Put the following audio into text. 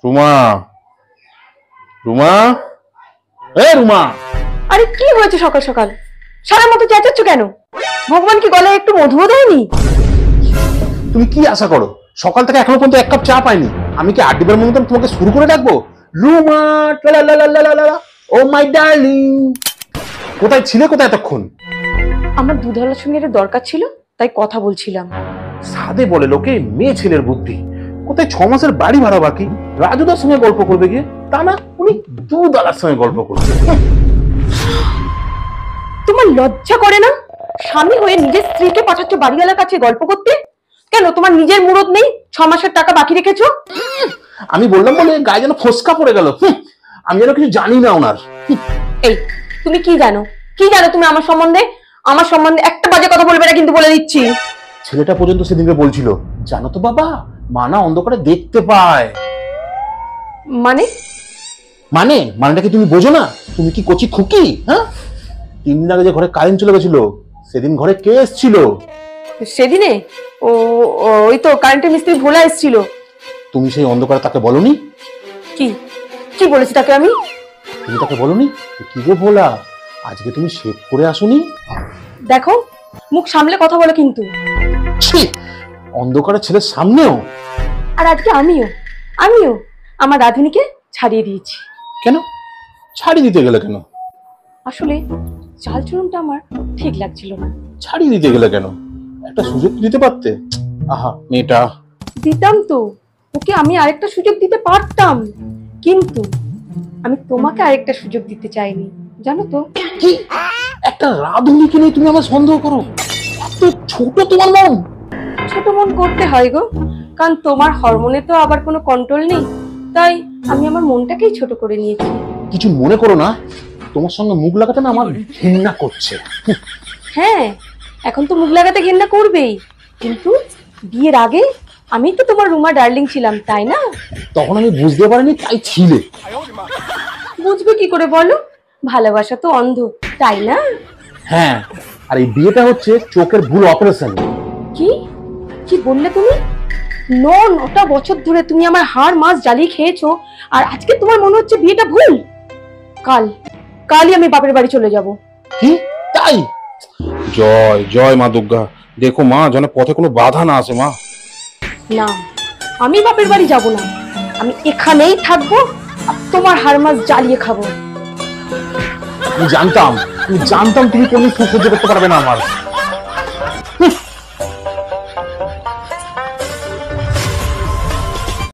রুমা, রুমা, রুমা। আরে কি হয়েছে সকাল সকাল সারার মতো চেঁচাচ্ছ কেন? ভগবান কি গলায় একটু মধুও দেয়নি? তুমি কি আশা করো? সকাল থেকে এখনো পর্যন্ত এক কাপ চা পাইনি। আমি কি আড্ডিবার মতন তোমাকে শুরু করে ডাকবো? রুমা, ও মাই ডার্লিং। কোথায় ছিলে, কোথায় এতক্ষণ? আমার দুধওয়ালার সঙ্গে একটা দরকার ছিল, তাই কথা বলছিলাম। সাদে বলে লোকে মেয়ে ছেলের বুদ্ধি। কোথায় 6 মাসের বাড়ি ভাড়া বাকি, রাজুদার সঙ্গে গল্প করবে গিয়ে, তা না উনি দুধওয়ালার সঙ্গে গল্প করছে। তোমার লজ্জা করে না? স্বামী হয়ে নিজের স্ত্রীকে পাঠাচ্ছ বাড়িওয়ালার কাছে গল্প করতে? কেন তোমার নিজের মুরদ নেই? 6 মাসের টাকা বাকি রেখেছো? আমি বললাম বলে গায়ে যেন ফসকা পড়ে গেল। আমি যেন কিছু জানি না ওনার। এই তুমি কি জানো? কি জানো তুমি আমার সম্বন্ধে? আমার সম্বন্ধে একটা বাজে কথা বলবে না কিন্তু, বলে দিচ্ছি। ছেলেটা পর্যন্ত সেদিনকে বলছিল, জানো তো বাবা, মানা অন্ধকারে দেখতে পায়। মানে মানেটা কি তুমি বোঝো না? তুমি কি কচি খুকি? হ্যাঁ, 3 দিন আগে যে ঘরে কারেন্ট চলে গেছিল, সেদিন ঘরে কে এসেছিল? সেদিনে ও ওই তো কারেন্টের মিস্ত্রি ভোলা এসেছিল। তুমি সেই অন্ধকারে তাকে বলনি? কি কি বলেছি তাকে আমি? তুমি তাকে বলনি কি গো ভোলা, আজকে তুমি শেভ করে আসোনি? দেখো, মুখ সামলে কথা বলো কিন্তু। ছি, অন্ধকারের ছেলের সামনেও। আর আজকে আমিও আমার রাধুনিকে ছাড়িয়ে দিয়েছি। কেন ছাড়ি দিতে গেলে? কেন? আসলে চালচরণটা আমার ঠিক লাগছিল না। ছাড়িয়ে দিতে গেলে কেন? একটা সুযোগ দিতে পারতে। আহা মেয়েটা। দিতাম তো, ওকে আমি আরেকটা সুযোগ দিতে পারতাম, কিন্তু আমি তোমাকে আরেকটা সুযোগ দিতে চাইনি, জানো তো? কি একটা রাধুনিকে নিয়ে তুমি আমার সন্দেহ করো? এত ছোট তোমার মন? ছোট মন করতে হয় গো, কারণ তোমার হরমোনে তো আবার কোনো কন্ট্রোল নেই, তাই আমি আমার মনটাকেই ছোট করে নিয়েছি। কিছু মনে করো না, তোমার সঙ্গে মুখ লাগাতে না আমার ঘৃণা করছে। হ্যাঁ, এখন তো মুখ লাগাতে ঘেন্না করবেই, কিন্তু বিয়ের আগে আমি তো তোমার রুমা ডার্লিং ছিলাম, তাই না? তখন আমি বুঝতে পারিনি, তাই ছিলে। বুঝবে কি করে বলো? ভালোবাসা তো অন্ধ, তাই না? হ্যাঁ, আর এই বিয়েটা হচ্ছে চোখের ভুল অপারেশন। কি কি বললে তুমি? 9টা বছর ধরে তুমি আমার হাড় মাছ জ্বালিয়ে খেয়েছো, আর আজকে তোমার মনে হচ্ছে বিয়েটা ভুল? কালই আমি বাপের বাড়ি চলে যাব। কি তাই? জয় জয় মা দুর্গা, দেখো মা যেন পথে কোনো বাধা না আসে মা। না, আমি বাপের বাড়ি যাব না, আমি এখানেই থাকবো আর তোমার হাড় মাছ জ্বালিয়ে খাবো। আমি জানতাম তুমি কোনদিন সুখ সহ্য করতে পারবে না আমার।